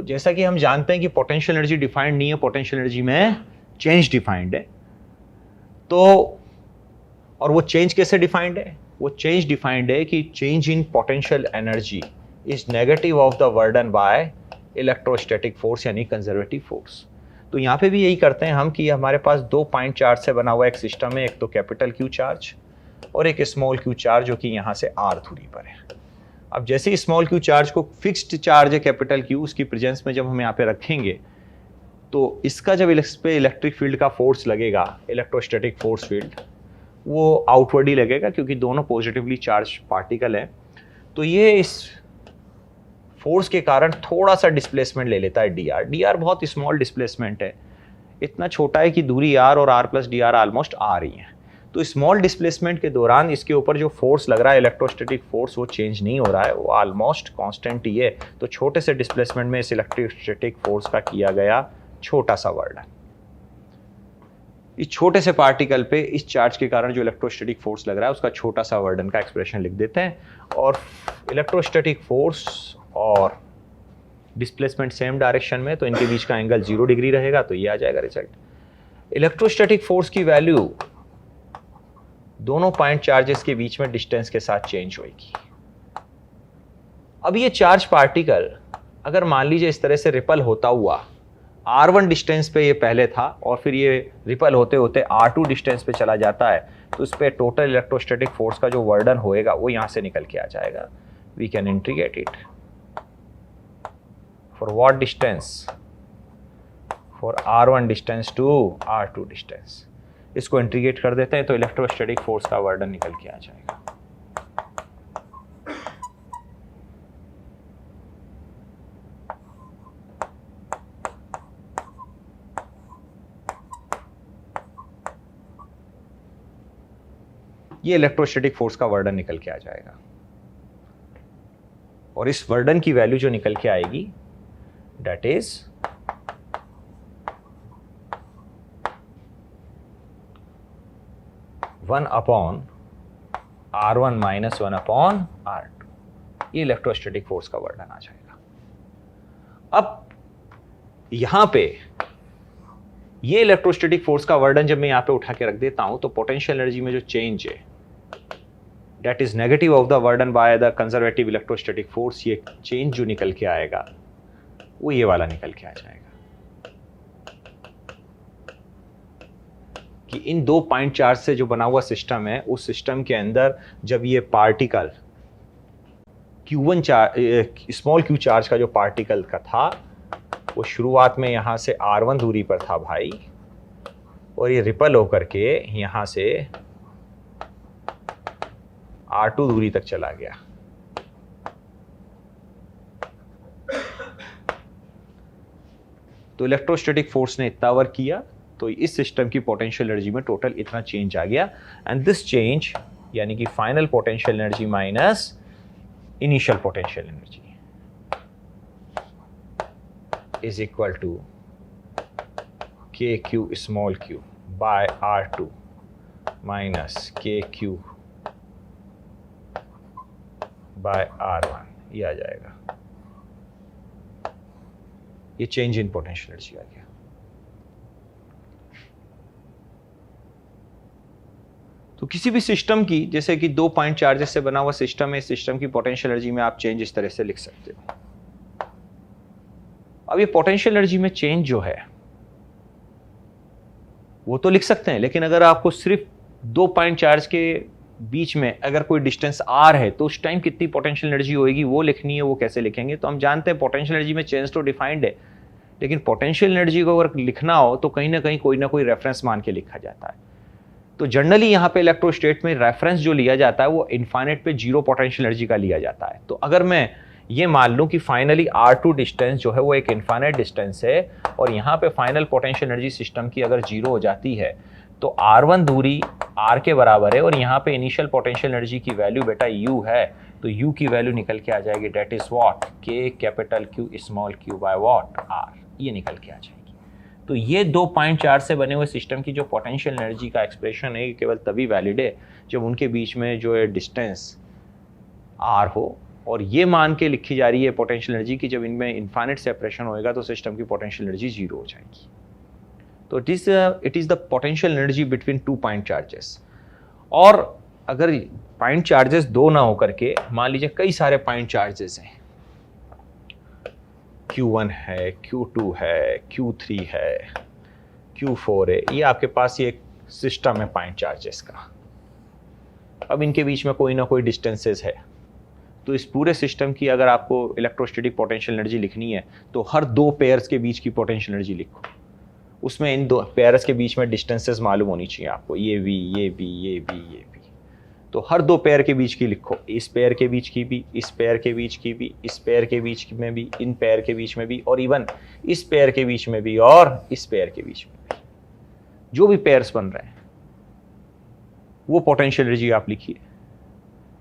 जैसा कि हम जानते हैं कि पोटेंशियल एनर्जी डिफाइंड नहीं है, पोटेंशियल एनर्जी में चेंज डिफाइंड है। तो और वो चेंज कैसे डिफाइंड है? वो चेंज डिफाइंड है कि change in potential energy is negative of the work done by electrostatic force यानी कंजर्वेटिव फोर्स। तो यहाँ पे भी यही करते हैं हम कि हमारे पास दो पॉइंट चार्ज से बना हुआ एक सिस्टम है, एक तो कैपिटल क्यू चार्ज और एक स्मॉल क्यू चार्ज जो कि यहाँ से आर दूरी पर है। अब जैसे ही स्मॉल क्यू चार्ज को फिक्स्ड चार्ज है कैपिटल क्यू, उसकी प्रेजेंस में जब हम यहाँ पे रखेंगे तो इसका जब इस पे इलेक्ट्रिक फील्ड का फोर्स लगेगा, इलेक्ट्रोस्टैटिक फोर्स फील्ड, वो आउटवर्ड ही लगेगा क्योंकि दोनों पॉजिटिवली चार्ज पार्टिकल हैं। तो ये इस फोर्स के कारण थोड़ा सा डिस्प्लेसमेंट ले लेता है डी आर। डी आर बहुत स्मॉल डिस्प्लेसमेंट है, इतना छोटा है कि दूरी आर और r plus d r almost आ रही है। तो स्मॉल डिस्प्लेसमेंट के दौरान इसके ऊपर जो फोर्स लग रहा है इलेक्ट्रोस्टैटिक फोर्स, वो चेंज नहीं हो रहा है, वो ऑलमोस्ट कांस्टेंट ही है। तो छोटे से डिस्प्लेसमेंट में इस इलेक्ट्रोस्टैटिक फोर्स का किया गया छोटा सा वर्डन। इस छोटे से पार्टिकल पे इस चार्ज के कारण जो इलेक्ट्रोस्टैटिक फोर्स लग रहा है उसका छोटा सा वर्डन का एक्सप्रेशन लिख देते हैं। और इलेक्ट्रोस्टैटिक फोर्स और डिस्प्लेसमेंट सेम डायरेक्शन में, तो इनके बीच का एंगल 0 डिग्री रहेगा, तो ये आ जाएगा रिजल्ट। इलेक्ट्रोस्टैटिक फोर्स की वैल्यू दोनों पॉइंट चार्जेस के बीच में डिस्टेंस के साथ चेंज होगी। अब ये चार्ज पार्टिकल अगर मान लीजिए इस तरह से रिपल होता हुआ r1 डिस्टेंस पे ये पहले था और फिर ये रिपल होते होते r2 डिस्टेंस पे चला जाता है, तो इस पे टोटल इलेक्ट्रोस्टैटिक फोर्स का जो वर्डन होएगा वो यहां से निकल के आ जाएगा। We can integrate it for what distance, for r1 distance to r2 distance. इसको इंटीग्रेट कर देते हैं तो इलेक्ट्रोस्टैटिक फोर्स का वर्डन निकल के आ जाएगा। ये इलेक्ट्रोस्टैटिक फोर्स का वर्डन निकल के आ जाएगा। और इस वर्डन की वैल्यू जो निकल के आएगी that is one upon R1 minus 1 upon R2। ये इलेक्ट्रोस्टैटिक फोर्स का वर्डन आ जाएगा। अब यहां पे ये इलेक्ट्रोस्टैटिक फोर्स का वर्डन जब मैं यहां पे उठा के रख देता हूं तो पोटेंशियल एनर्जी में जो चेंज है that is negative of the work done by the conservative electrostatic force. ये चेंज जो निकल के आएगा वो ये वाला निकल के आ जाएगा कि इन दो पॉइंट चार्ज से जो बना हुआ सिस्टम है, उस सिस्टम के अंदर जब ये particle Q1 charge, small Q charge का जो पार्टिकल का था, वो शुरुआत में यहां से R1 दूरी पर था भाई, और ये रिपल होकर के यहां से R2 दूरी तक चला गया। तो इलेक्ट्रोस्टैटिक फोर्स ने इतना वर्क किया, तो इस सिस्टम की पोटेंशियल एनर्जी में टोटल इतना चेंज आ गया। एंड दिस चेंज यानी कि final potential energy minus initial potential energy is equal to KQ small q by R2 minus KQ by R1। ये आ जाएगा, ये चेंज इन पोटेंशियल एनर्जी आ गया। तो किसी भी सिस्टम की, जैसे कि दो पॉइंट चार्जेस से बना हुआ सिस्टम है, इस सिस्टम की पोटेंशियल एनर्जी में आप चेंज इस तरह से लिख सकते हो। अब ये पोटेंशियल एनर्जी में चेंज जो है वो तो लिख सकते हैं, लेकिन अगर आपको सिर्फ दो पॉइंट चार्ज के बीच में अगर कोई डिस्टेंस r है तो उस टाइम कितनी पोटेंशियल एनर्जी होगी वो लिखनी है। वो कैसे लिखेंगे? तो हम जानते हैं पोटेंशियल एनर्जी में चेंज तो डिफाइंड है, लेकिन पोटेंशियल एनर्जी को अगर लिखना हो तो कहीं ना कहीं कोई ना कोई रेफरेंस मान के लिखा जाता है। तो जनरली यहाँ पे इलेक्ट्रोस्टेट में रेफरेंस जो लिया जाता है वो इनफाइनाइट पे जीरो पोटेंशियल एनर्जी का लिया जाता है। तो अगर मैं ये मान लूँ कि फाइनली R2 डिस्टेंस जो है वो एक इनफाइनाइट डिस्टेंस है और यहाँ पे फाइनल पोटेंशियल एनर्जी सिस्टम की अगर जीरो हो जाती है तो R1 दूरी R के बराबर है और यहाँ पे इनिशियल पोटेंशियल एनर्जी की वैल्यू बेटा U है, तो U की वैल्यू निकल के आ जाएगी that is what K capital Q small q by what R। ये निकल के आ जाएगी। तो ये दो पॉइंट चार्ज से बने हुए सिस्टम की जो पोटेंशियल एनर्जी का एक्सप्रेशन है केवल तभी वैलिड है जब उनके बीच में जो है डिस्टेंस R हो और ये मान के लिखी जा रही है पोटेंशियल एनर्जी कि जब इनमें इनफाइनाइट सेपरेशन होएगा तो सिस्टम की पोटेंशियल एनर्जी जीरो हो जाएगी। तो it is the potential energy between two point charges. और अगर पॉइंट चार्जेस दो ना होकर के मान लीजिए कई सारे पॉइंट चार्जेस हैं, Q1 है, Q2 है, Q3 है, Q4 है, ये आपके पास ये एक सिस्टम है पॉइंट चार्जेस का। अब इनके बीच में कोई ना कोई डिस्टेंसेस है, तो इस पूरे सिस्टम की अगर आपको इलेक्ट्रोस्टैटिक पोटेंशियल एनर्जी लिखनी है तो हर दो पेयर्स के बीच की पोटेंशियल एनर्जी लिखो। उसमें इन दो पेयर्स के बीच में डिस्टेंसेस मालूम होनी चाहिए आपको, ये भी, ये भी, ये भी, ये भी। तो हर दो पेयर के बीच की लिखो, इस पेयर के बीच की भी, इस पेयर के बीच की भी, इस पेयर के बीच में भी, इन पेयर के बीच में भी, और इवन इस पेयर के बीच में भी और इस पेयर के बीच में भी। जो भी पेयर्स बन रहे हैं वो पोटेंशियल एनर्जी आप लिखिए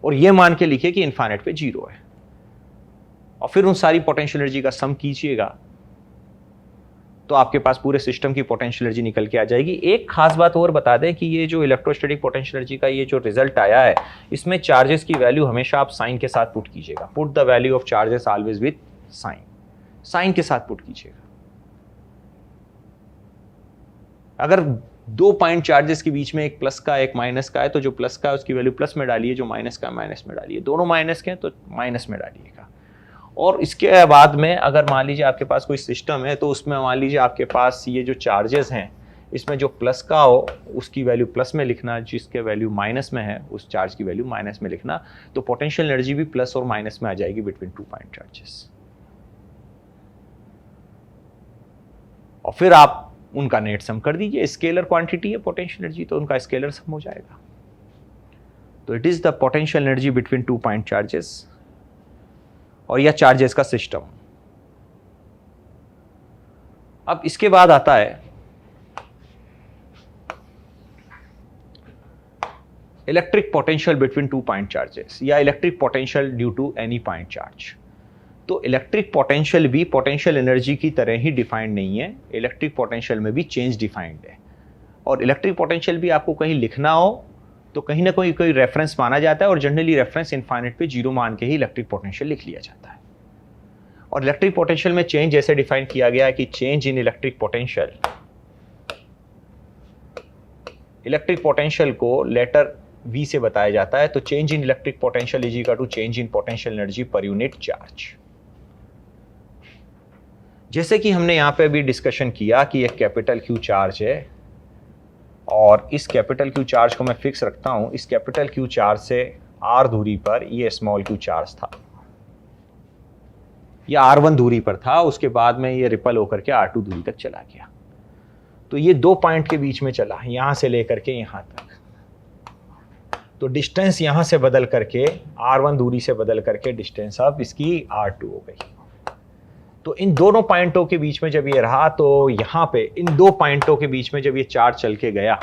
और ये मान के लिखिए कि इनफाइनाइट पे जीरो है, और फिर उन सारी पोटेंशियल एनर्जी का सम कीजिएगा तो आपके पास पूरे सिस्टम की पोटेंशियल एनर्जी निकल के आ जाएगी। एक खास बात और बता दें कि ये जो इलेक्ट्रोस्टैटिक पोटेंशियल एनर्जी का ये जो रिजल्ट आया है, इसमें चार्जेस की वैल्यू हमेशा आप साइन के साथ पुट कीजिएगा। Put the value of charges always with sign, sign के साथ पुट कीजिएगा। अगर दो पॉइंट चार्जेस के बीच में एक प्लस का एक माइनस का है तो जो प्लस का है उसकी वैल्यू प्लस में डालिए, जो माइनस का माइनस में डालिए, दोनों माइनस के हैं तो माइनस में डालिएगा। और इसके बाद में अगर मान लीजिए आपके पास कोई सिस्टम है तो उसमें मान लीजिए आपके पास ये जो चार्जेस हैं इसमें जो प्लस का हो उसकी वैल्यू प्लस में लिखना, जिसके वैल्यू माइनस में है उस चार्ज की वैल्यू माइनस में लिखना, तो पोटेंशियल एनर्जी भी प्लस और माइनस में आ जाएगी बिटवीन टू पॉइंट चार्जेस। और फिर आप उनका नेट सम कर दीजिए, स्केलर क्वांटिटी है पोटेंशियल एनर्जी तो उनका स्केलर सम हो जाएगा। तो it is the potential energy between two point charges और यह चार्जेस का सिस्टम। अब इसके बाद आता है electric potential between two point charges या electric potential due to any point charge. तो इलेक्ट्रिक पोटेंशियल भी पोटेंशियल एनर्जी की तरह ही डिफाइंड नहीं है, इलेक्ट्रिक पोटेंशियल में भी चेंज डिफाइंड है। और इलेक्ट्रिक पोटेंशियल भी आपको कहीं लिखना हो तो कहीं ना कोई रेफरेंस माना जाता है और जनरली रेफरेंस इनफाइनाइट पे जीरो मान के ही इलेक्ट्रिक पोटेंशियल लिख लिया जाता है। और इलेक्ट्रिक पोटेंशियल में चेंज जैसे डिफाइन किया गया है कि चेंज इन इलेक्ट्रिक पोटेंशियल को लेटर V से बताया जाता है। तो change in electric potential is equal to change in potential energy per unit charge. जैसे कि हमने यहां पे भी डिस्कशन किया कि एक कैपिटल Q चार्ज है और इस कैपिटल Q चार्ज को मैं फिक्स रखता हूं, इस कैपिटल Q चार्ज से R दूरी पर ये स्मॉल q चार्ज था, ये R1 दूरी पर था, उसके बाद में ये रिपल होकर के R2 दूरी तक चला गया। तो ये दो पॉइंट के बीच में चला, यहां से लेकर के यहां तक। तो डिस्टेंस यहां से बदल करके R1 दूरी से बदल करके डिस्टेंस अब इसकी R2 हो गई। तो इन दोनों पॉइंटों के बीच में जब ये रहा तो यहां पे इन दो पॉइंटों के बीच में जब ये चार्ज चल के गया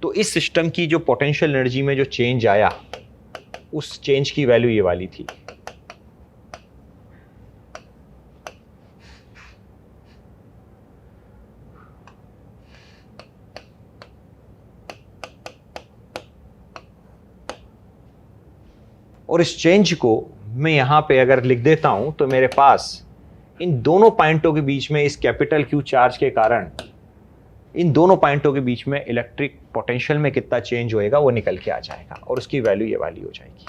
तो इस सिस्टम की जो पोटेंशियल एनर्जी में जो चेंज आया उस चेंज की वैल्यू ये वाली थी। और इस चेंज को मैं यहां पे अगर लिख देता हूं तो मेरे पास इन दोनों पॉइंटों के बीच में इस कैपिटल Q चार्ज के कारण इन दोनों पॉइंटों के बीच में इलेक्ट्रिक पोटेंशियल में कितना चेंज होएगा वो निकल के आ जाएगा और उसकी वैल्यू ये वाली हो जाएगी।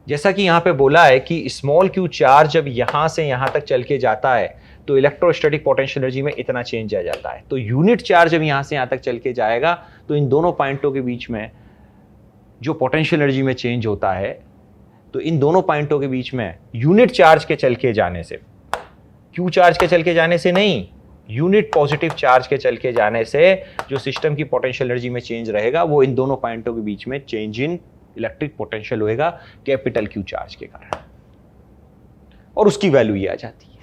जैसा कि यहां पे बोला है कि स्मॉल q चार्ज जब यहां से यहां तक चल के जाता है तो इलेक्ट्रोस्टैटिक पोटेंशियल एनर्जी में इतना चेंज आ जाता है। तो यूनिट चार्ज जब यहां से यहां तक चल के जाएगा तो इन दोनों पॉइंटों के बीच में जो पोटेंशियल एनर्जी में चेंज होता है, तो इन दोनों पॉइंटों के बीच में यूनिट चार्ज के चल के जाने से, क्यू चार्ज के चल के जाने से नहीं, यूनिट पॉजिटिव चार्ज के चल के जाने से जो सिस्टम की पोटेंशियल एनर्जी में चेंज रहेगा वो इन दोनों पॉइंटों के बीच में चेंज इन इलेक्ट्रिक पोटेंशियल होएगा कैपिटल Q चार्ज के कारण, और उसकी वैल्यू ये आ जाती है।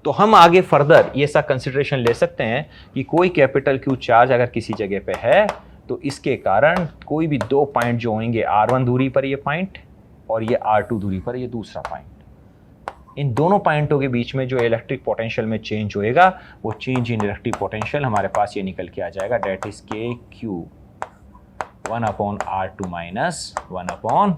तो हम आगे फर्दर ये सा कंसिडरेशन ले सकते हैं कि कोई कैपिटल Q चार्ज अगर किसी जगह पे है तो इसके कारण कोई भी दो पॉइंट जो होंगे R1 दूरी पर ये पॉइंट और ये R2 दूरी पर ये दूसरा पॉइंट, इन दोनों पॉइंटों के बीच में जो इलेक्ट्रिक पोटेंशियल में चेंज होएगा वो चेंज इन इलेक्ट्रिक पोटेंशियल हमारे पास ये निकल के आ जाएगा, डेट इज के क्यू 1/R2 माइनस 1/R1।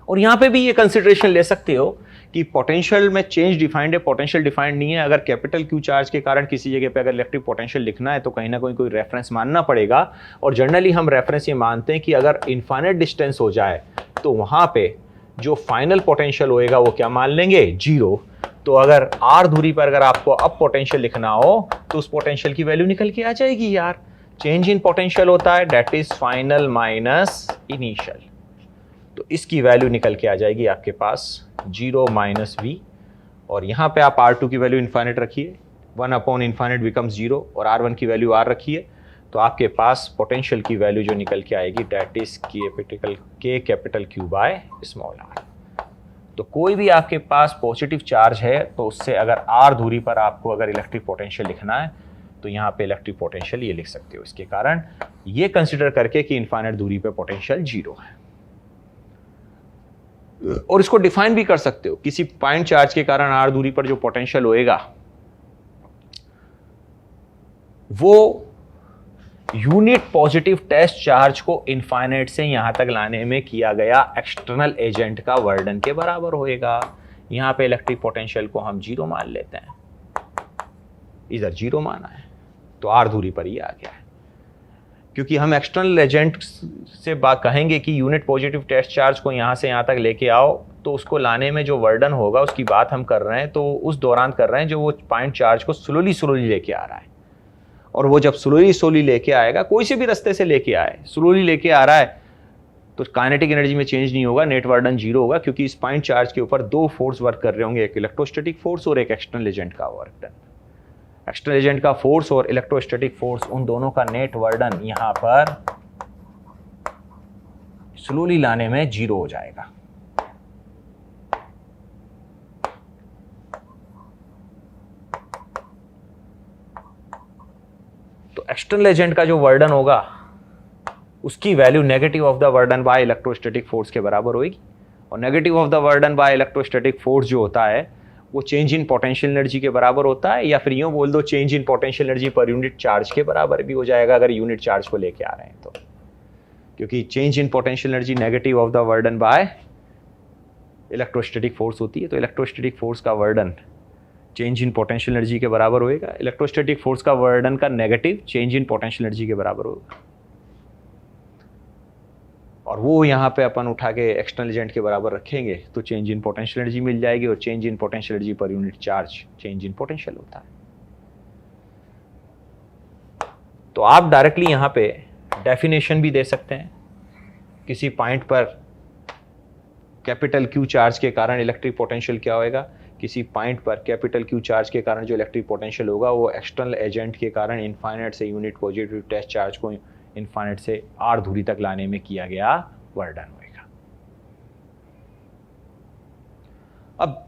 और यहां पे भी ये कंसिडरेशन ले सकते हो कि पोटेंशियल में चेंज डिफाइंड है, पोटेंशियल डिफाइंड नहीं है। अगर कैपिटल क्यू चार्ज के कारण किसी जगह पे अगर इलेक्ट्रिक पोटेंशियल लिखना है तो कहीं ना कोई रेफरेंस मानना पड़ेगा। और जनरली हम रेफरेंस ये मानते हैं कि अगर इनफाइनाइट डिस्टेंस हो जाए तो वहां पे जो फाइनल पोटेंशियल होएगा वो क्या मान लेंगे, जीरो। तो अगर आर दूरी पर अगर आपको अब पोटेंशियल लिखना हो तो उस पोटेंशियल की वैल्यू निकल के आ जाएगी यार। चेंज इन पोटेंशियल होता है that is final minus initial, तो इसकी वैल्यू निकल के आ जाएगी आपके पास 0 माइनस वी। और यहाँ पे आप R2 की वैल्यू इन्फाइनाइट रखिए, 1/इन्फाइनाइट बिकम्स 0 और R1 की वैल्यू R रखिए, तो आपके पास पोटेंशियल की वैल्यू जो निकल के आएगी डेट इज के capital Q by small r। तो कोई भी आपके पास पॉजिटिव चार्ज है तो उससे अगर R दूरी पर आपको अगर इलेक्ट्रिक पोटेंशियल लिखना है तो यहाँ पे इलेक्ट्रिक पोटेंशियल ये लिख सकते हो, इसके कारण ये कंसिडर करके कि इन्फाइनाइट दूरी पे पोटेंशियल 0 है। और इसको डिफाइन भी कर सकते हो, किसी पॉइंट चार्ज के कारण R दूरी पर जो पोटेंशियल होएगा वो यूनिट पॉजिटिव टेस्ट चार्ज को इनफाइनाइट से यहां तक लाने में किया गया एक्सटर्नल एजेंट का वर्डन के बराबर होएगा। यहां पे इलेक्ट्रिक पोटेंशियल को हम 0 मान लेते हैं, इधर 0 माना है तो R दूरी पर ही आ गया है। क्योंकि हम एक्सटर्नल एजेंट से बात कहेंगे कि यूनिट पॉजिटिव टेस्ट चार्ज को यहां से यहां तक लेके आओ, तो उसको लाने में जो वर्डन होगा उसकी बात हम कर रहे हैं, तो उस दौरान कर रहे हैं जो वो पॉइंट चार्ज को स्लोली लेके आ रहा है। और वो जब स्लोली लेके आएगा, कोई से भी रास्ते से लेके आए, स्लोली लेके आ रहा है, तो काइनेटिक एनर्जी में चेंज नहीं होगा, नेट वर्डन 0 होगा, क्योंकि इस पॉइंट चार्ज के ऊपर 2 फोर्स वर्क कर रहे होंगे, एक इलेक्ट्रोस्टैटिक फोर्स और एक एक्सटर्नल एजेंट का वर्क डन। एक्सटर्नल एजेंट का फोर्स और इलेक्ट्रोस्टैटिक फोर्स, उन दोनों का नेट वर्डन यहां पर स्लोली लाने में 0 हो जाएगा। तो एक्सटर्नल एजेंट का जो वर्डन होगा उसकी value negative of the work done by electrostatic force के बराबर होगी। और negative of the work done by electrostatic force जो होता है वो चेंज इन पोटेंशियल एनर्जी के बराबर होता है, या फिर यूं बोल दो change in potential energy per unit charge के बराबर भी हो जाएगा अगर यूनिट चार्ज को लेके आ रहे हैं तो। क्योंकि change in potential energy negative of the work done by electrostatic force होती है, तो इलेक्ट्रोस्टैटिक फोर्स का वर्डन चेंज इन पोटेंशियल एनर्जी के बराबर होएगा। इलेक्ट्रोस्टैटिक फोर्स का वर्डन का negative change in potential energy के बराबर होगा, और वो यहाँ पे अपन उठा के एक्सटर्नल एजेंट के बराबर रखेंगे तो चेंज इन पोटेंशियल एनर्जी मिल जाएगी। और change in potential energy per unit charge change in potential होता है। तो आप डायरेक्टली यहाँ पे डेफिनेशन भी दे सकते हैं, किसी पॉइंट पर कैपिटल क्यू चार्ज के कारण इलेक्ट्रिक पोटेंशियल क्या होएगा, किसी पॉइंट पर कैपिटल क्यू चार्ज के कारण जो इलेक्ट्रिक पोटेंशियल होगा वो एक्सटर्नल एजेंट के कारण इनफाइनाइट से यूनिट पॉजिटिव टेस्ट चार्ज को इनफाइनाइट से R दूरी तक लाने में किया गया वर्डन होगा। अब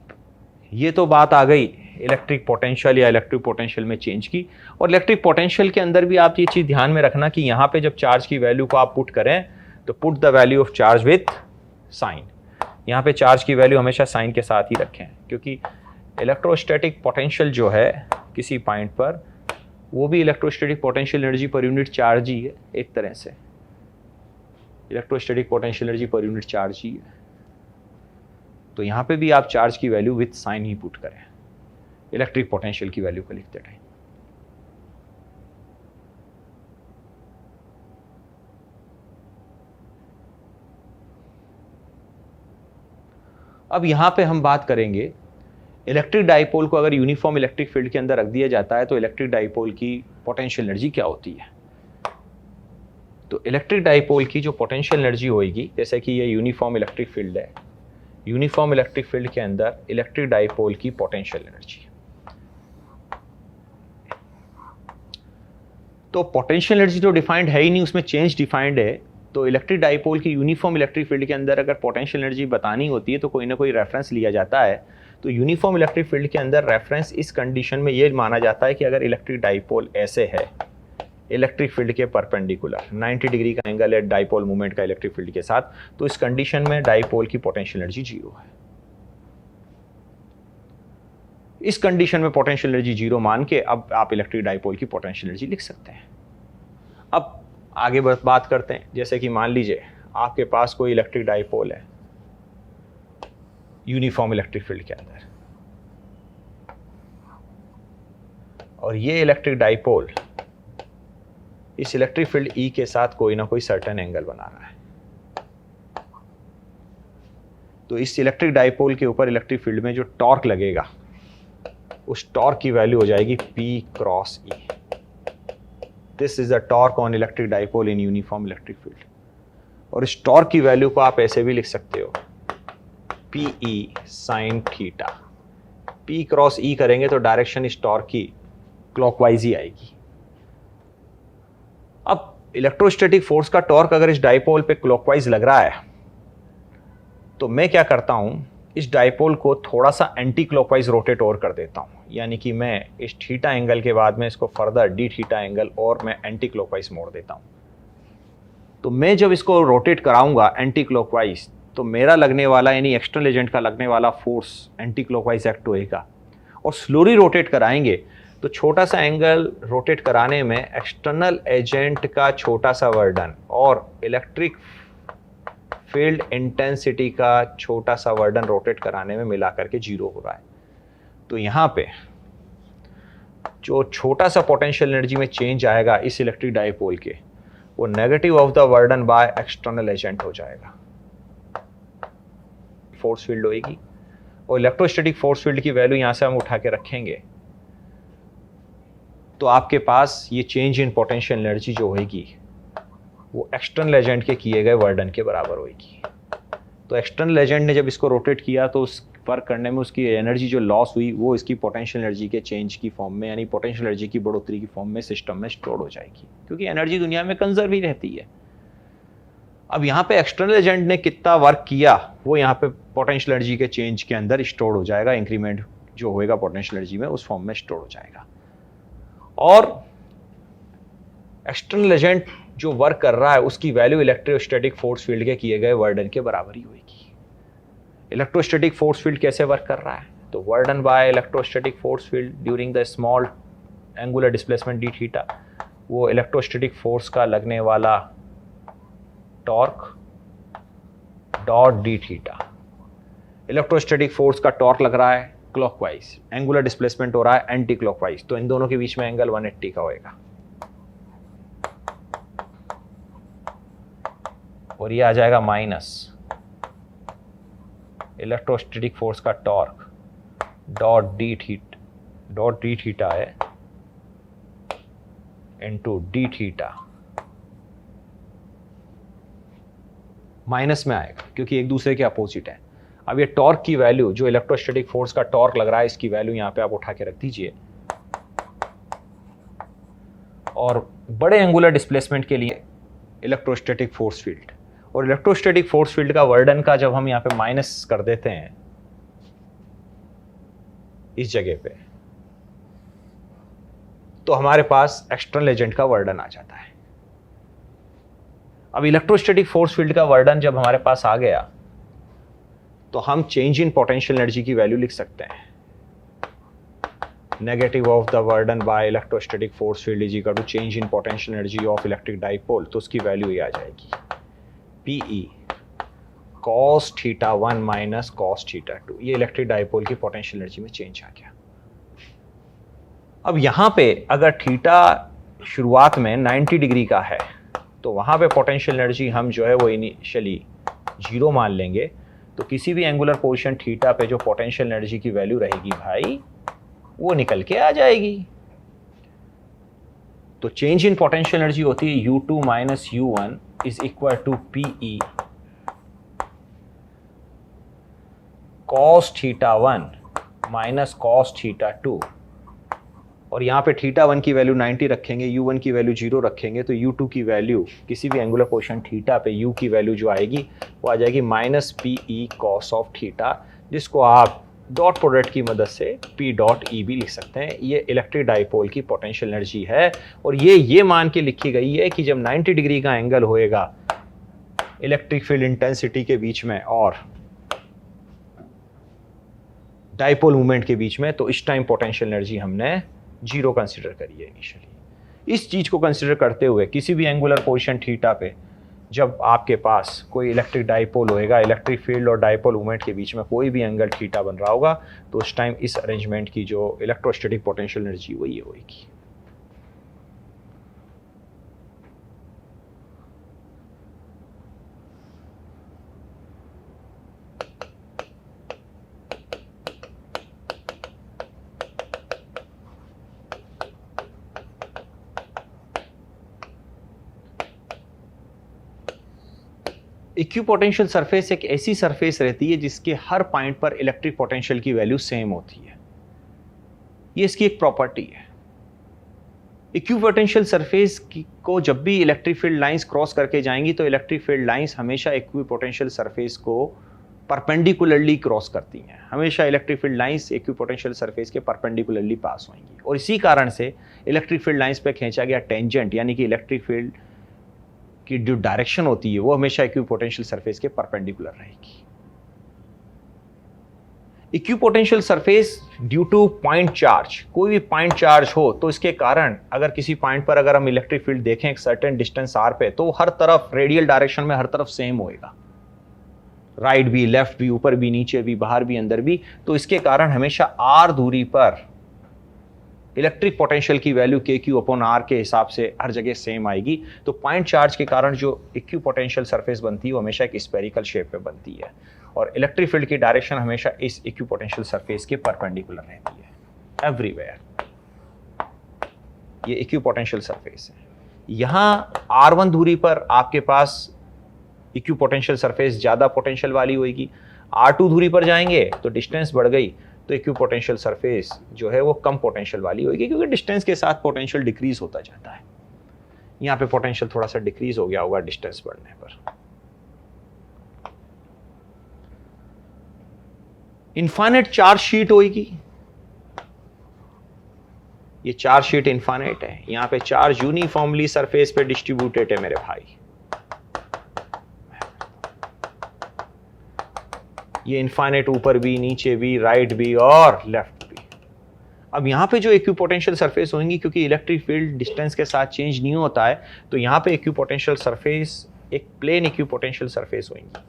ये तो बात आ गई इलेक्ट्रिक पोटेंशियल या इलेक्ट्रिक पोटेंशियल में चेंज की। और इलेक्ट्रिक पोटेंशियल के अंदर भी आप ये चीज ध्यान में रखना कि यहां पे जब चार्ज की वैल्यू को आप पुट करें तो put the value of charge with sign. यहां पे चार्ज की वैल्यू हमेशा साइन के साथ ही रखें, क्योंकि इलेक्ट्रोस्टैटिक पोटेंशियल जो है किसी पॉइंट पर वो भी electrostatic potential energy per unit charge ही है। एक तरह से electrostatic potential energy per unit charge ही है, तो यहां पे भी आप चार्ज की वैल्यू विथ साइन ही पुट करें इलेक्ट्रिक पोटेंशियल की वैल्यू को लिखते टाइम। अब यहां पे हम बात करेंगे इलेक्ट्रिक डाइपोल को अगर यूनिफॉर्म इलेक्ट्रिक फील्ड के अंदर रख दिया जाता है तो इलेक्ट्रिक डाइपोल की पोटेंशियल एनर्जी क्या होती है। तो इलेक्ट्रिक डाइपोल की जो पोटेंशियल एनर्जी होगी, जैसे कि ये यूनिफॉर्म इलेक्ट्रिक फील्ड है, यूनिफॉर्म इलेक्ट्रिक फील्ड के अंदर इलेक्ट्रिक डाइपोल की पोटेंशियल एनर्जी, तो पोटेंशियल एनर्जी तो डिफाइंड है ही नहीं, उसमें चेंज डिफाइंड है। तो इलेक्ट्रिक डाइपोल की यूनिफॉर्म इलेक्ट्रिक फील्ड के अंदर अगर पोटेंशियल एनर्जी बतानी होती है तो कोई ना कोई रेफरेंस लिया जाता है। तो यूनिफॉर्म इलेक्ट्रिक फील्ड के अंदर रेफरेंस इस कंडीशन में ये माना जाता है कि अगर इलेक्ट्रिक डाइपोल ऐसे है इलेक्ट्रिक फील्ड के परपेंडिकुलर 90 डिग्री का एंगल है डाइपोल मूवमेंट का इलेक्ट्रिक फील्ड के साथ, तो इस कंडीशन में डाइपोल की पोटेंशियल एनर्जी 0 है। इस कंडीशन में पोटेंशियल एनर्जी जीरो मान के अब आप इलेक्ट्रिक डाइपोल की पोटेंशियल एनर्जी लिख सकते हैं। अब आगे बात करते हैं, जैसे कि मान लीजिए आपके पास कोई इलेक्ट्रिक डाइपोल है यूनिफॉर्म इलेक्ट्रिक फील्ड के अंदर, और ये इलेक्ट्रिक डाइपोल इस इलेक्ट्रिक फील्ड ई के साथ कोई ना कोई सर्टेन एंगल बना रहा है। तो इस इलेक्ट्रिक डाइपोल के ऊपर इलेक्ट्रिक फील्ड में जो टॉर्क लगेगा उस टॉर्क की वैल्यू हो जाएगी P cross E। This is the torque on electric dipole in uniform electric field. और इस टॉर्क की वैल्यू को आप ऐसे भी लिख सकते हो PE sine theta. P cross E करेंगे तो डायरेक्शन इस टॉर्क की क्लॉकवाइज ही आएगी। अब इलेक्ट्रोस्टैटिक फोर्स का टॉर्क अगर इस डाइपोल पे क्लॉकवाइज लग रहा है तो मैं क्या करता हूं, इस डाइपोल को थोड़ा सा एंटी क्लॉकवाइज रोटेट और कर देता हूं, यानी कि मैं इस थीटा एंगल के बाद में इसको फर्दर डी थीटा एंगल और मैं एंटी क्लॉकवाइज मोड़ देता हूं। तो मैं जब इसको रोटेट कराऊंगा एंटी क्लॉकवाइज तो मेरा लगने वाला यानी एक्सटर्नल एजेंट का लगने वाला फोर्स एंटी क्लॉकवाइज एक्ट होएगा। और स्लोली रोटेट कराएंगे तो छोटा सा एंगल रोटेट कराने में एक्सटर्नल एजेंट का छोटा सा वर्डन और इलेक्ट्रिक फील्ड इंटेंसिटी का छोटा सा वर्डन रोटेट कराने में मिला करके जीरो हो रहा है। तो यहाँ पे जो छोटा सा पोटेंशियल एनर्जी में चेंज आएगा इस इलेक्ट्रिक डाइपोल के, वो negative of the work done by external agent हो जाएगा। फोर्स फील्ड होएगी और इलेक्ट्रोस्टैटिक फोर्स फील्ड की वैल्यू यहां से हम उठा के रखेंगे तो आपके पास ये चेंज इन पोटेंशियल एनर्जी जो होगी वो एक्सटर्नल एजेंट के किए गए वर्डन के बराबर होगी। तो एक्सटर्नल एजेंट ने जब इसको रोटेट किया तो उस वर्क करने में उसकी एनर्जी जो लॉस हुई वो इसकी पोटेंशियल एनर्जी के चेंज की फॉर्म में यानी पोटेंशियल एनर्जी की बढ़ोतरी की फॉर्म में सिस्टम में स्टोर हो जाएगी, क्योंकि एनर्जी दुनिया में कंजर्व ही रहती है। अब यहाँ पे एक्सटर्नल एजेंट ने कितना वर्क किया वो यहाँ पे पोटेंशियल एनर्जी के चेंज के अंदर स्टोर हो जाएगा, इंक्रीमेंट जो होएगा पोटेंशियल एनर्जी में उस फॉर्म में स्टोर हो जाएगा। और एक्सटर्नल एजेंट जो वर्क कर रहा है उसकी वैल्यू इलेक्ट्रोस्टैटिक फोर्स फील्ड के किए गए वर्डन के बराबर ही होगी। इलेक्ट्रोस्टैटिक फोर्स फील्ड कैसे वर्क कर रहा है, तो work done by electrostatic force field during the small angular displacement d theta, वो इलेक्ट्रोस्टैटिक फोर्स का लगने वाला torque dot d theta. Electrostatic force का टॉर्क लग रहा है क्लॉकवाइज, एंगुलर डिस्प्लेसमेंट हो रहा है एंटी क्लॉकवाइज, तो इन दोनों के बीच में एंगल 180 का होएगा। और ये आ जाएगा माइनस इलेक्ट्रोस्टैटिक फोर्स का टॉर्क डॉट डी थीटा है इनटू डी थीटा, माइनस में आएगा क्योंकि एक दूसरे के अपोजिट है। अब ये टॉर्क की वैल्यू जो इलेक्ट्रोस्टैटिक फोर्स का टॉर्क लग रहा है इसकी वैल्यू यहां पे आप उठा के रख दीजिए। और बड़े एंगुलर डिस्प्लेसमेंट के लिए इलेक्ट्रोस्टैटिक फोर्स फील्ड, और इलेक्ट्रोस्टैटिक फोर्स फील्ड का वर्डन का जब हम यहां पे माइनस कर देते हैं इस जगह पे, तो हमारे पास एक्सटर्नल एजेंट का वर्डन आ जाता है। अब इलेक्ट्रोस्टैटिक फोर्स फील्ड का वर्डन जब हमारे पास आ गया तो हम चेंज इन पोटेंशियल एनर्जी की वैल्यू लिख सकते हैं, negative of the work done by electrostatic force field is equal to change in potential energy of electric dipole, तो उसकी वैल्यू ये आ जाएगी PE cos theta 1 minus cos theta 2। ये इलेक्ट्रिक डाइपोल की पोटेंशियल एनर्जी में चेंज आ गया। अब यहां पे अगर थीटा शुरुआत में 90 डिग्री का है तो वहां पे पोटेंशियल एनर्जी हम जो है वो इनिशियली 0 मान लेंगे। तो किसी भी एंगुलर पोजीशन थीटा पे जो पोटेंशियल एनर्जी की वैल्यू रहेगी भाई वो निकल के आ जाएगी। तो चेंज इन पोटेंशियल एनर्जी होती है U2 minus U1 is equal to PE cos theta 1 minus cos theta 2, और यहाँ पे थीटा 1 की वैल्यू 90 रखेंगे, U1 की वैल्यू 0 रखेंगे, तो U2 की वैल्यू किसी भी एंगुलर पोजीशन थीटा पे U की वैल्यू जो आएगी वो आ जाएगी minus PE cos of theta, जिसको आप डॉट प्रोडक्ट की मदद से P डॉट E भी लिख सकते हैं। ये इलेक्ट्रिक डाइपोल की पोटेंशियल एनर्जी है और ये मान के लिखी गई है कि जब 90 डिग्री का एंगल होएगा इलेक्ट्रिक फील्ड इंटेंसिटी के बीच में और डाइपोल मूवमेंट के बीच में, तो इस टाइम पोटेंशियल एनर्जी हमने 0 कंसिडर करी है इनिशियली। इस चीज़ को कंसिडर करते हुए किसी भी एंगुलर पोजीशन थीटा पे जब आपके पास कोई इलेक्ट्रिक डाइपोल होएगा, इलेक्ट्रिक फील्ड और डाइपोल मूवमेंट के बीच में कोई भी एंगल थीटा बन रहा होगा, तो उस टाइम इस अरेंजमेंट की जो इलेक्ट्रोस्टैटिक पोटेंशियल एनर्जी वो ये होगी। इक्विपोटेंशियल सरफेस एक ऐसी सरफेस रहती है जिसके हर पॉइंट पर इलेक्ट्रिक पोटेंशियल की वैल्यू सेम होती है। ये इसकी एक प्रॉपर्टी है। इक्विपोटेंशियल सरफेस को जब भी इलेक्ट्रिक फील्ड लाइंस क्रॉस करके जाएंगी तो इलेक्ट्रिक फील्ड लाइंस हमेशा इक्विपोटेंशियल सरफेस को परपेंडिकुलरली क्रॉस करती हैं। हमेशा electric field lines equipotential surface के परपेंडिकुलरली पास होंगी, और इसी कारण से इलेक्ट्रिक फील्ड लाइंस पे खींचा गया टेंजेंट यानी कि इलेक्ट्रिक फील्ड की जो डायरेक्शन होती है वो हमेशा इक्विपोटेंशियल सरफेस के परपेंडिकुलर रहेगी। Equipotential surface due two point charge, कोई भी पॉइंट चार्ज हो तो इसके कारण अगर किसी पॉइंट पर अगर हम इलेक्ट्रिक फील्ड देखें एक सर्टेन डिस्टेंस r पे, तो हर तरफ रेडियल डायरेक्शन में हर तरफ सेम होएगा, राइट भी, लेफ्ट भी, ऊपर भी, नीचे भी, बाहर भी, अंदर भी। तो इसके कारण हमेशा r दूरी पर इलेक्ट्रिक पोटेंशियल की वैल्यू KQ/R के हिसाब से हर जगह सेम आएगी। तो पॉइंट चार्ज के कारण जो इक्विपोटेंशियल सरफेस बनती है वो हमेशा एक स्फेरिकल शेप में बनती है, और इलेक्ट्रिक फील्ड की डायरेक्शन हमेशा इस इक्विपोटेंशियल सरफेस के परपेंडिकुलर रहती है एवरीवेयर। ये इक्विपोटेंशियल सरफेस है। यहाँ R1 दूरी पर आपके पास इक्विपोटेंशियल सरफेस ज़्यादा पोटेंशियल वाली होगी, R2 दूरी पर जाएंगे तो डिस्टेंस बढ़ गई तो इक्विपोटेंशियल सरफेस जो है वो कम पोटेंशियल वाली होगी, क्योंकि डिस्टेंस के साथ पोटेंशियल डिक्रीज होता जाता है। यहाँ पे पोटेंशियल थोड़ा सा डिक्रीज हो गया होगा डिस्टेंस बढ़ने पर। इनफाइनाइट चार्ज शीट होगी, ये चार्ज शीट इनफाइनाइट है। यहाँ पे चार्ज यूनिफॉर्मली सरफेस पे डिस्ट्रीब्यूटेड है मेरे भाई। ये इनफाइनाइट ऊपर भी, नीचे भी, राइट भी और लेफ्ट भी। अब यहाँ पे जो इक्विपोटेंशियल सरफेस होंगी, क्योंकि इलेक्ट्रिक फील्ड डिस्टेंस के साथ चेंज नहीं होता है, तो यहाँ पे इक्विपोटेंशियल सरफेस एक प्लेन इक्विपोटेंशियल सरफेस होंगी।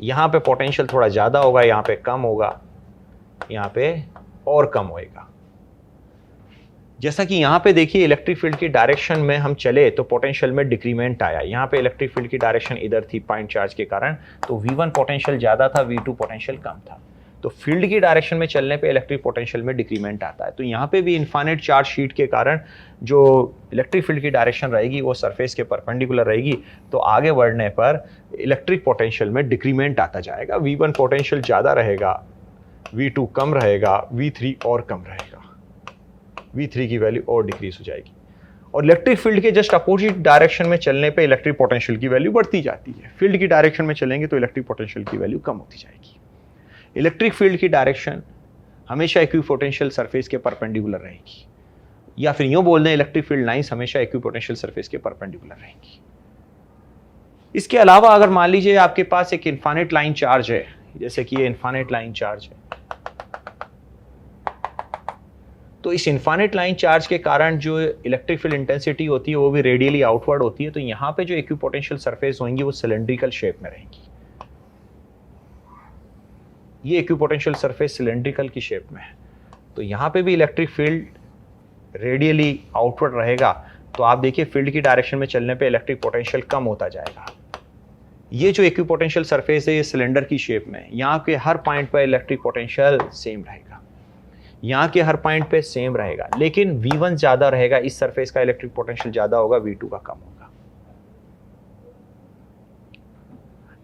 यहाँ पे पोटेंशियल थोड़ा ज़्यादा होगा, यहाँ पे कम होगा, यहाँ पे और कम होएगा। जैसा कि यहाँ पे देखिए इलेक्ट्रिक फील्ड की डायरेक्शन में हम चले तो पोटेंशियल में डिक्रीमेंट आया। यहाँ पे इलेक्ट्रिक फील्ड की डायरेक्शन इधर थी पॉइंट चार्ज के कारण, तो V1 पोटेंशियल ज़्यादा था, V2 पोटेंशियल कम था। तो फील्ड की डायरेक्शन में चलने पे इलेक्ट्रिक पोटेंशियल में डिक्रीमेंट आता है। तो यहाँ पे भी इनफाइनाइट चार्ज शीट के कारण जो इलेक्ट्रिक फील्ड की डायरेक्शन रहेगी वो सरफेस के परपेंडिकुलर रहेगी, तो आगे बढ़ने पर इलेक्ट्रिक पोटेंशियल में डिक्रीमेंट आता जाएगा। V1 पोटेंशियल ज़्यादा रहेगा, V2 कम रहेगा, V3 और कम रहेगा, V3 की वैल्यू और डिक्रीज हो जाएगी। और इलेक्ट्रिक फील्ड के जस्ट अपोजिट डायरेक्शन में चलने पे इलेक्ट्रिक पोटेंशियल की वैल्यू बढ़ती जाती है। फील्ड की डायरेक्शन में चलेंगे तो इलेक्ट्रिक पोटेंशियल की वैल्यू कम होती जाएगी। इलेक्ट्रिक फील्ड की डायरेक्शन हमेशा इक्विपोटेंशियल सरफेस के परपेंडिकुलर रहेगी, या फिर यूं बोल दें इलेक्ट्रिक फील्ड लाइंस हमेशा इक्विपोटेंशियल सरफेस के परपेंडिकुलर रहेंगी। इसके अलावा अगर मान लीजिए आपके पास एक इनफाइनाइट लाइन चार्ज है, जैसे कि ये इनफाइनाइट लाइन चार्ज है, तो इस इनफाइनाइट लाइन चार्ज के कारण जो इलेक्ट्रिक फील्ड इंटेंसिटी होती है वो भी रेडियली आउटवर्ड होती है। तो यहाँ पे जो इक्विपोटेंशियल सरफेस होंगी वो सिलेंड्रिकल शेप में रहेंगी। ये इक्विपोटेंशियल सरफेस सिलेंड्रिकल की शेप में है, तो यहाँ पे भी इलेक्ट्रिक फील्ड रेडियली आउटवर्ड रहेगा। तो आप देखिए फील्ड की डायरेक्शन में चलने पे इलेक्ट्रिक पोटेंशियल कम होता जाएगा। ये जो इक्विपोटेंशियल सरफेस है ये सिलेंडर की शेप में है, यहाँ के हर पॉइंट पर इलेक्ट्रिक पोटेंशियल सेम रहेगा, यहाँ के हर पॉइंट पे सेम रहेगा, लेकिन V1 ज़्यादा रहेगा, इस सरफेस का इलेक्ट्रिक पोटेंशियल ज़्यादा होगा, V2 का कम होगा।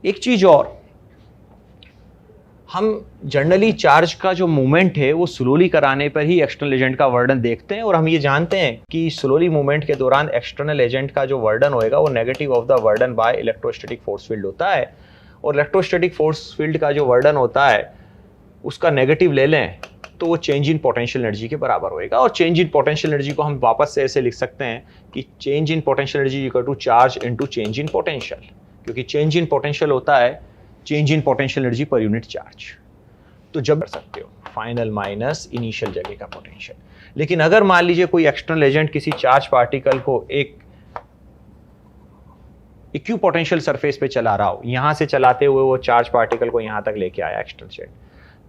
एक चीज़ और, हम जनरली चार्ज का जो मूवमेंट है वो स्लोली कराने पर ही एक्सटर्नल एजेंट का वर्डन देखते हैं, और हम ये जानते हैं कि स्लोली मूवमेंट के दौरान एक्सटर्नल एजेंट का जो वर्डन होएगा वो negative of the work done by electrostatic force field होता है। और इलेक्ट्रोस्टैटिक फोर्स फील्ड का जो वर्डन होता है उसका नेगेटिव ले लें तो वो चेंज इन पोटेंशियल एनर्जी के बराबर होएगा। और चेंज इन पोटेंशियल एनर्जी को हम वापस से ऐसे लिख सकते हैं कि change in potential energy equal to charge into change in potential. क्योंकि चेंज इन पोटेंशियल होता है change in potential energy per unit charge. तो जब कर सकते हो फाइनल माइनस इनिशियल जगह का पोटेंशियल। लेकिन अगर मान लीजिए कोई एक्सटर्नल एजेंट किसी चार्ज पार्टिकल को एक इक्यू पोटेंशियल सरफेस पे चला रहा हो, यहां से चलाते हुए वो चार्ज पार्टिकल को यहां तक लेके आया एक्सटर्नल एजेंट,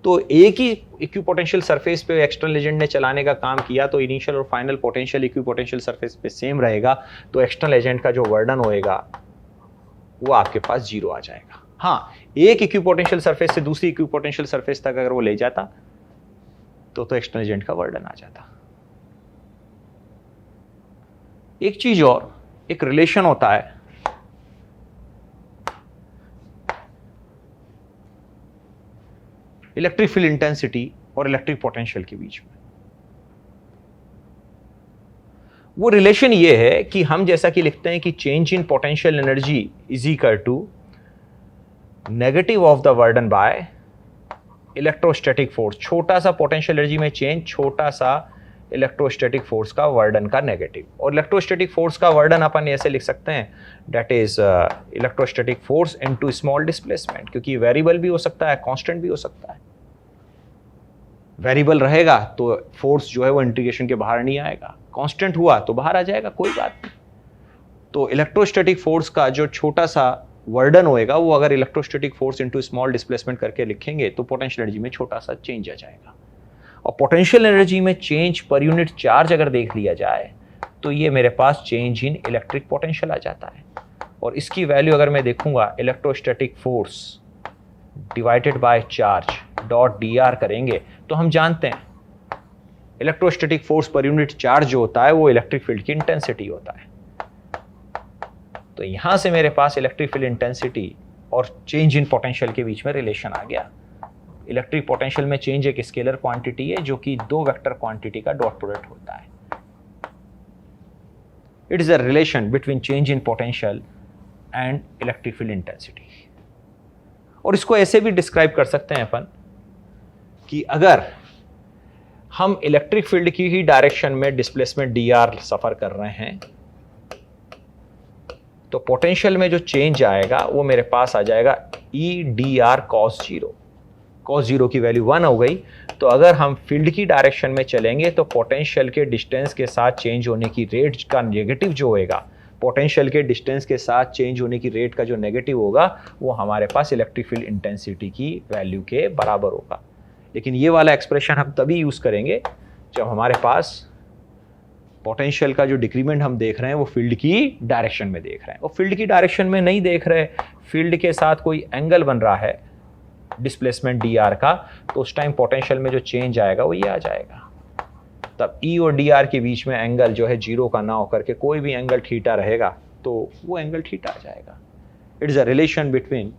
तो एक ही इक्यू पोटेंशियल सरफेस पे एक्सटर्नल एजेंट ने चलाने का काम किया, तो इनिशियल और फाइनल पोटेंशियल इक्यू पोटेंशियल सरफेस पे सेम रहेगा, तो एक्सटर्नल एजेंट का जो वर्डन होएगा वो आपके पास जीरो आ जाएगा। हाँ, एक इक्यू पोटेंशियल सरफेस से दूसरी इक्यू पोटेंशियल सरफेस तक अगर वो ले जाता तो एक्सटर्नल एजेंट का वर्डन आ जाता। एक चीज और, एक रिलेशन होता है इलेक्ट्रिक फील्ड इंटेंसिटी और इलेक्ट्रिक पोटेंशियल के बीच में। वो रिलेशन ये है कि हम जैसा कि लिखते हैं कि change in potential energy is equal to negative of the work done by electrostatic force. छोटा सा पोटेंशियल एनर्जी में चेंज, छोटा सा इलेक्ट्रोस्टैटिक फोर्स का वर्डन का नेगेटिव। और इलेक्ट्रोस्टैटिक फोर्स का वर्डन अपन ऐसे लिख सकते हैं, that is electrostatic force into small displacement, क्योंकि वेरिएबल भी हो सकता है, कांस्टेंट भी हो सकता है। वेरिएबल रहेगा तो फोर्स जो है वो इंटीग्रेशन के बाहर नहीं आएगा, कांस्टेंट हुआ तो बाहर आ जाएगा, कोई बात नहीं। तो इलेक्ट्रोस्टैटिक फोर्स का जो छोटा सा वर्डन होएगा वो अगर electrostatic force into small displacement करके लिखेंगे तो पोटेंशियल एनर्जी में छोटा सा चेंज आ जाएगा। और पोटेंशियल एनर्जी में चेंज पर यूनिट चार्ज अगर देख लिया जाए तो ये मेरे पास चेंज इन इलेक्ट्रिक पोटेंशियल आ जाता है। और इसकी वैल्यू अगर मैं देखूंगा electrostatic force divided by charge dot D R करेंगे तो हम जानते हैं इलेक्ट्रोस्टैटिक फोर्स पर यूनिट चार्ज जो होता है वो इलेक्ट्रिक फील्ड की इंटेंसिटी होता है। तो यहां से मेरे पास इलेक्ट्रिक फील्ड इंटेंसिटी और चेंज इन पोटेंशियल के बीच में रिलेशन आ गया। इलेक्ट्रिक पोटेंशियल में चेंज एक स्केलर क्वांटिटी है जो कि दो वेक्टर क्वांटिटी का डॉट प्रोडक्ट होता है। It is a relation between change in potential and electric field intensity. और इसको ऐसे भी डिस्क्राइब कर सकते हैं अपन कि अगर हम इलेक्ट्रिक फील्ड की ही डायरेक्शन में डिस्प्लेसमेंट डी आर सफर कर रहे हैं तो पोटेंशियल में जो चेंज आएगा वो मेरे पास आ जाएगा E D R cos zero. Cos zero की वैल्यू 1 हो गई। तो अगर हम फील्ड की डायरेक्शन में चलेंगे तो पोटेंशियल के डिस्टेंस के साथ चेंज होने की रेट का नेगेटिव जो होएगा, पोटेंशियल के डिस्टेंस के साथ चेंज होने की रेट का जो नेगेटिव होगा वो हमारे पास इलेक्ट्रिक फील्ड इंटेंसिटी की वैल्यू के बराबर होगा। लेकिन ये वाला एक्सप्रेशन हम तभी यूज़ करेंगे जब हमारे पास पोटेंशियल का जो डिक्रीमेंट हम देख रहे हैं वो फील्ड की डायरेक्शन में देख रहे हैं। और फील्ड की डायरेक्शन में नहीं देख रहे, फील्ड के साथ कोई एंगल बन रहा है डिस्प्लेसमेंट डी आर का, तो उस टाइम पोटेंशियल में जो चेंज आएगा वो ये आ जाएगा। तब ई और डी आर के बीच में एंगल जो है जीरो का ना होकर के कोई भी एंगल थीटा रहेगा तो वो एंगल थीटा आ जाएगा। It is a relation between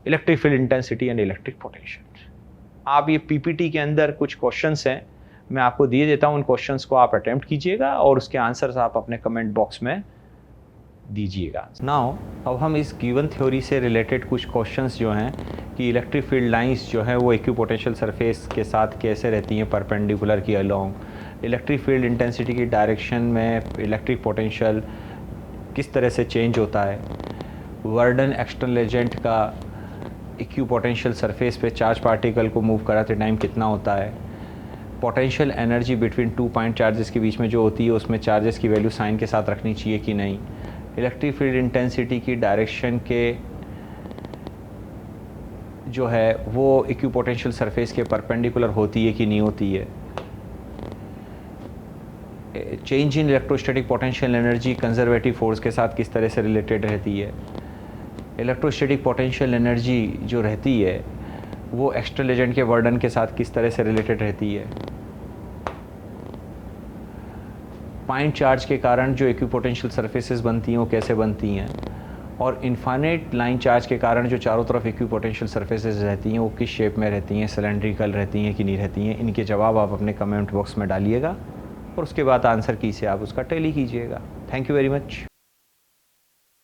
electric field intensity and electric potential. आप ये पीपीटी के अंदर कुछ क्वेश्चंस हैं, मैं आपको दिए देता हूँ, उन क्वेश्चंस को आप अटेम्प्ट कीजिएगा और उसके आंसर्स आप अपने कमेंट बॉक्स में दीजिएगा। नाउ अब हम इस गिवन थ्योरी से रिलेटेड कुछ क्वेश्चंस जो हैं कि इलेक्ट्रिक फील्ड लाइंस जो है वो इक्विपोटेंशियल सरफेस के साथ कैसे रहती हैं परपेंडिकुलर की अलोंग, इलेक्ट्रिक फील्ड इंटेंसिटी की डायरेक्शन में इलेक्ट्रिक पोटेंशियल किस तरह से चेंज होता है, वर्डन एक्सटर्नल एजेंट का इक्विपोटेंशियल सरफेस पे चार्ज पार्टिकल को मूव कराते टाइम कितना होता है, potential energy between 2 point charges के बीच में जो होती है उसमें चार्जेस की वैल्यू साइन के साथ रखनी चाहिए कि नहीं, इलेक्ट्रिक फील्ड इंटेंसिटी की डायरेक्शन के जो है वो इक्विपोटेंशियल सरफेस के परपेंडिकुलर होती है कि नहीं होती है, चेंज इन electrostatic potential energy conservative force के साथ किस तरह से रिलेटेड रहती है, इलेक्ट्रोस्टैटिक पोटेंशियल एनर्जी जो रहती है वो एक्सटर्नल एजेंट के वर्डन के साथ किस तरह से रिलेटेड रहती है, पॉइंट चार्ज के कारण जो इक्विपोटेंशियल सरफेसेस बनती हैं वो कैसे बनती हैं, और इनफाइनाइट लाइन चार्ज के कारण जो चारों तरफ इक्विपोटेंशियल सरफेसेस रहती हैं वो किस शेप में रहती हैं, सिलेंड्रिकल रहती हैं कि नहीं रहती हैं। इनके जवाब आप अपने कमेंट बॉक्स में डालिएगा और उसके बाद आंसर की से आप उसका टैली कीजिएगा। Thank you very much.